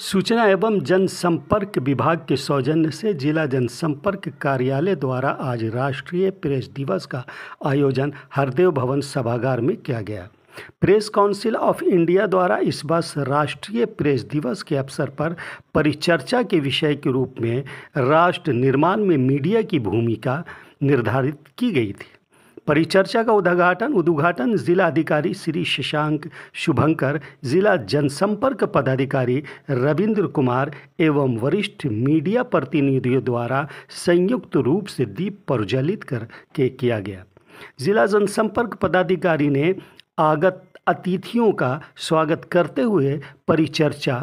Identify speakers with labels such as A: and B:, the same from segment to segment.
A: सूचना एवं जनसंपर्क विभाग के सौजन्य से जिला जनसंपर्क कार्यालय द्वारा आज राष्ट्रीय प्रेस दिवस का आयोजन हरदेव भवन सभागार में किया गया। प्रेस काउंसिल ऑफ इंडिया द्वारा इस वर्ष राष्ट्रीय प्रेस दिवस के अवसर पर परिचर्चा के विषय के रूप में राष्ट्र निर्माण में मीडिया की भूमिका निर्धारित की गई थी। परिचर्चा का उद्घाटन जिला अधिकारी श्री शशांक शुभंकर, जिला जनसंपर्क पदाधिकारी रविंद्र कुमार एवं वरिष्ठ मीडिया प्रतिनिधियों द्वारा संयुक्त रूप से दीप प्रज्वलित करके किया गया। जिला जनसंपर्क पदाधिकारी ने आगत अतिथियों का स्वागत करते हुए परिचर्चा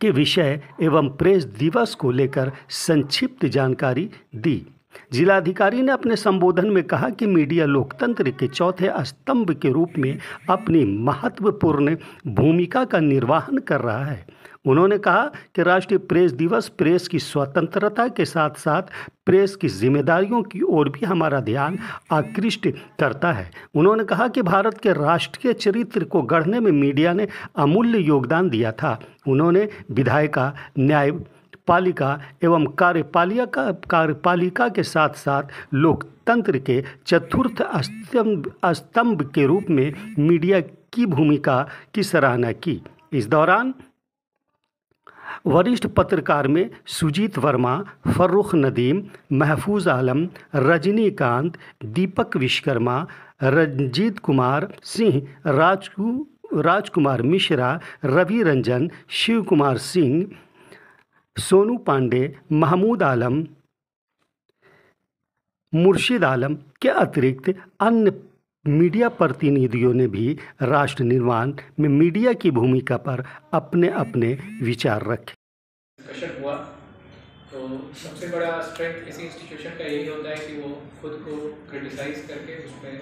A: के विषय एवं प्रेस दिवस को लेकर संक्षिप्त जानकारी दी। जिलाधिकारी ने अपने संबोधन में कहा कि मीडिया लोकतंत्र के चौथे स्तंभ के रूप में अपनी महत्वपूर्ण भूमिका का निर्वहन कर रहा है। उन्होंने कहा कि राष्ट्रीय प्रेस दिवस प्रेस की स्वतंत्रता के साथ साथ प्रेस की जिम्मेदारियों की ओर भी हमारा ध्यान आकृष्ट करता है। उन्होंने कहा कि भारत के राष्ट्रीय चरित्र को गढ़ने में मीडिया ने अमूल्य योगदान दिया था। उन्होंने विधायिका, न्यायपालिका एवं कार्यपालिका के साथ साथ लोकतंत्र के चतुर्थ स्तंभ के रूप में मीडिया की भूमिका की सराहना की। इस दौरान वरिष्ठ पत्रकार में सुजीत वर्मा, फर्रुख नदीम, महफूज आलम, रजनीकांत, दीपक विश्वकर्मा, रंजीत कुमार सिंह, राजकुमार मिश्रा, रवि रंजन, शिव कुमार सिंह, सोनू पांडे, महमूद आलम, मुर्शिद आलम के अतिरिक्त अन्य मीडिया प्रतिनिधियों ने भी राष्ट्र निर्माण में मीडिया की भूमिका पर अपने अपने विचार रखे।
B: डिस्कशन हुआ तो सबसे बड़ा स्ट्रेंथ किसी इंस्टीट्यूशन का यही होता है कि वो खुद को क्रिटिसाइज करके उसमें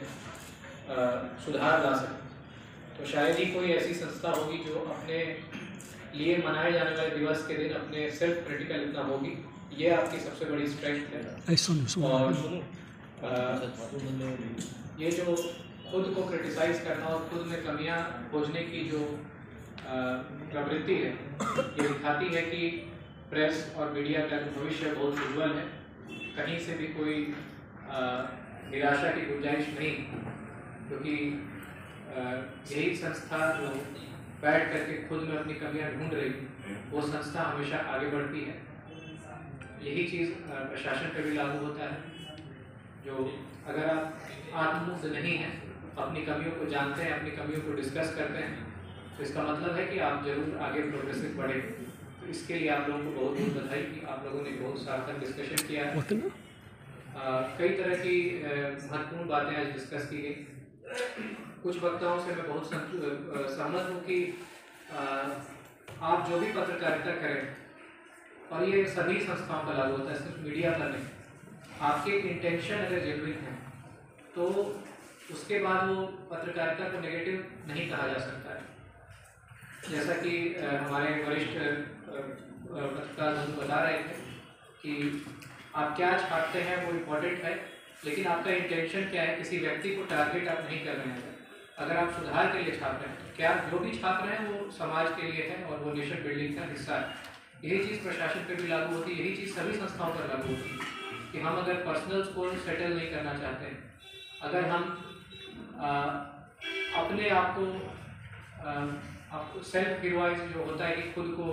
B: सुधार ला सके। तो शायद ही कोई ऐसी संस्था होगी जो अपने लिए मनाए जाने वाले दिवस के दिन अपने सेल्फ क्रिटिकल इतना होगी। ये आपकी सबसे बड़ी स्ट्रेंथ है। और ये जो खुद को क्रिटिसाइज करना और खुद में कमियां खोजने की जो प्रवृत्ति है, ये दिखाती है कि प्रेस और मीडिया का भविष्य बहुत उज्जवल है। कहीं से भी कोई निराशा की गुंजाइश नहीं, क्योंकि यही संस्था जो बैठ करके खुद में अपनी कमियां ढूंढ रही, वो संस्था हमेशा आगे बढ़ती है। यही चीज़ प्रशासन पर भी लागू होता है। जो अगर आप आत्ममुक्त नहीं हैं, अपनी कमियों को जानते हैं, अपनी कमियों को डिस्कस करते हैं, तो इसका मतलब है कि आप जरूर आगे प्रोग्रेसिव बढ़े। तो इसके लिए आप लोगों को बहुत बहुत बधाई कि आप लोगों ने बहुत सार्थक डिस्कशन किया है। कई तरह की महत्वपूर्ण बातें आज डिस्कस की गई। कुछ वक्ताओं से मैं बहुत सहमत हूँ कि आप जो भी पत्रकारिता करें, और ये सभी संस्थाओं पर लागू होता है, सिर्फ मीडिया पर नहीं, आपके इंटेंशन अगर जेन्युइन है तो उसके बाद वो पत्रकारिता को नेगेटिव नहीं कहा जा सकता है। जैसा कि हमारे वरिष्ठ पत्रकार बता रहे थे कि आप क्या छापते हैं वो इम्पोर्टेंट है, लेकिन आपका इंटेंशन क्या है। किसी व्यक्ति को टारगेट आप नहीं कर रहे हैं। अगर आप सुधार के लिए छाप रहे हैं तो क्या जो भी छाप रहे हैं वो समाज के लिए है और वो नेशन बिल्डिंग का हिस्सा है। यही चीज़ प्रशासन पर भी लागू होती है, यही चीज़ सभी संस्थाओं पर लागू होती है कि हम अगर पर्सनल्स को सेटल नहीं करना चाहते हैं, अगर हम अपने आप को सेल्फ हीरोइज जो होता है कि खुद को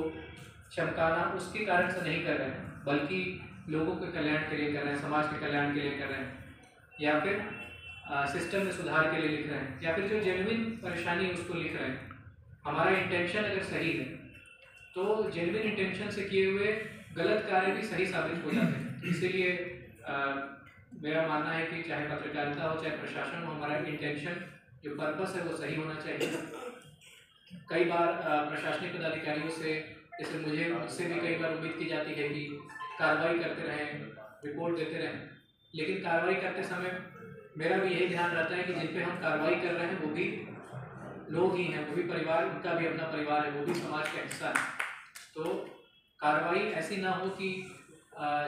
B: चमकाना, उसके कारण से नहीं कर रहे हैं, बल्कि लोगों के कल्याण के लिए कर रहे हैं, समाज के कल्याण के लिए कर रहे हैं, या फिर सिस्टम में सुधार के लिए लिख रहे हैं, या फिर जो जेन्युइन परेशानी है उसको लिख रहे हैं। हमारा इंटेंशन अगर सही है तो जेन्युइन इंटेंशन से किए हुए गलत कार्य भी सही साबित हो जाते हैं। इसीलिए मेरा मानना है कि चाहे पत्रकारिता हो चाहे प्रशासन हो, हमारा इंटेंशन जो पर्पस है वो सही होना चाहिए। कई बार प्रशासनिक पदाधिकारियों से, जैसे मुझसे भी कई बार उम्मीद की जाती है कि कार्रवाई करते रहें, रिपोर्ट देते रहें, लेकिन कार्रवाई करते समय मेरा भी यही ध्यान रहता है कि जिन पे हम कार्रवाई कर रहे हैं वो भी लोग ही हैं, वो भी परिवार, उनका भी अपना परिवार है, वो भी समाज का हिस्सा है। तो कार्रवाई ऐसी ना हो कि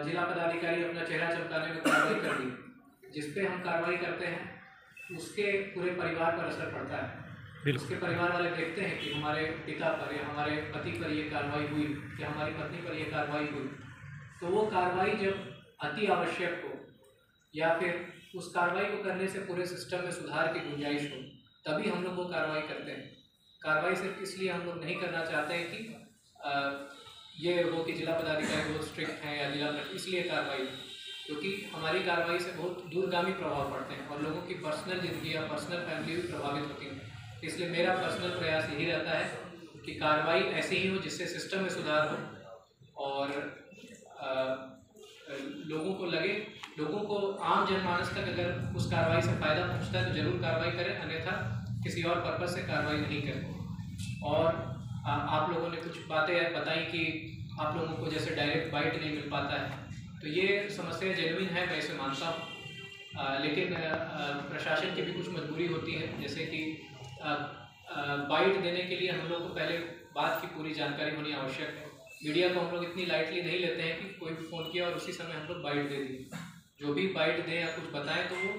B: जिला पदाधिकारी अपना चेहरा चमकाने में कार्रवाई कर दी। जिस पे हम कार्रवाई करते हैं उसके पूरे परिवार पर असर पड़ता है। उसके परिवार वाले देखते हैं कि हमारे पिता पर या हमारे पति पर ये कार्रवाई हुई या हमारी पत्नी पर ये कार्रवाई हुई, तो वो कार्रवाई जब अति आवश्यक हो या फिर उस कार्रवाई को करने से पूरे सिस्टम में सुधार की गुंजाइश हो, तभी हम लोग वो कार्रवाई करते हैं। कार्रवाई सिर्फ इसलिए हम लोग नहीं करना चाहते हैं कि ये हो कि जिला पदाधिकारी बहुत स्ट्रिक्ट हैं या जिला, इसलिए कार्रवाई, क्योंकि हमारी कार्रवाई से बहुत दूरगामी प्रभाव पड़ते हैं और लोगों की पर्सनल ज़िंदगी या पर्सनल फैमिली भी प्रभावित होती है। इसलिए मेरा पर्सनल प्रयास यही रहता है कि कार्रवाई ऐसी ही हो जिससे सिस्टम में सुधार हो और लोगों को लगे, लोगों को आम जनमानस तक अगर उस कार्रवाई से फ़ायदा पहुंचता है तो ज़रूर कार्रवाई करें, अन्यथा किसी और पर्पज़ से कार्रवाई नहीं करें। और आप लोगों ने कुछ बातें बताई कि आप लोगों को जैसे डायरेक्ट बाइट नहीं मिल पाता है, तो ये समस्या जेन्युइन है, मैं इसे मानता हूँ, लेकिन प्रशासन की भी कुछ मजबूरी होती है, जैसे कि बाइट देने के लिए हम लोग को पहले बात की पूरी जानकारी होनी आवश्यक है। मीडिया को हम लोग इतनी लाइटली नहीं लेते हैं कि कोई भी फ़ोन किया और उसी समय हम लोग बाइट दे दिए। जो भी बाइट दें या कुछ बताएं तो वो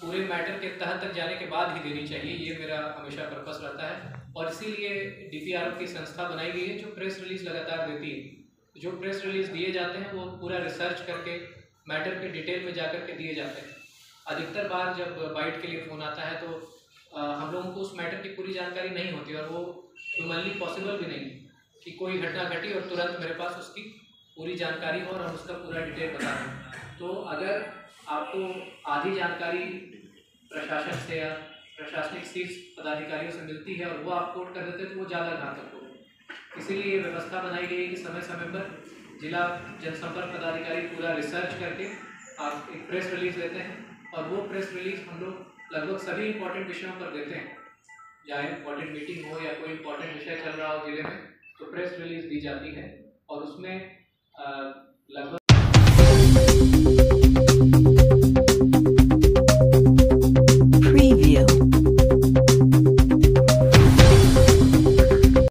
B: पूरे मैटर के तह तक जाने के बाद ही देनी चाहिए, ये मेरा हमेशा पर्पस रहता है। और इसीलिए DPRO की संस्था बनाई गई है जो प्रेस रिलीज़ लगातार देती है। जो प्रेस रिलीज़ दिए जाते हैं वो पूरा रिसर्च करके मैटर के डिटेल में जाकर के दिए जाते हैं। अधिकतर बार जब बाइट के लिए फ़ोन आता है तो हम लोगों को उस मैटर की पूरी जानकारी नहीं होती और वो ह्यूमनली पॉसिबल भी नहीं कि कोई घटना घटी और तुरंत मेरे पास उसकी पूरी जानकारी हो और हम उसका पूरा डिटेल बता दें। तो अगर आपको आधी जानकारी प्रशासन से या प्रशासनिक शीर्ष पदाधिकारियों से मिलती है और वो आप कोट कर देते तो वो ज़्यादा घातक हो। इसीलिए ये व्यवस्था बनाई गई है कि समय समय पर जिला जनसंपर्क पदाधिकारी पूरा रिसर्च करके आप एक प्रेस रिलीज़ देते हैं और वो प्रेस रिलीज़ हम लोग लगभग सभी इंपॉर्टेंट विषयों पर देते हैं। चाहे इंपॉर्टेंट मीटिंग हो या कोई इंपॉर्टेंट विषय चल रहा हो जिले में, तो प्रेस रिलीज़ दी जाती है और उसमें लगभग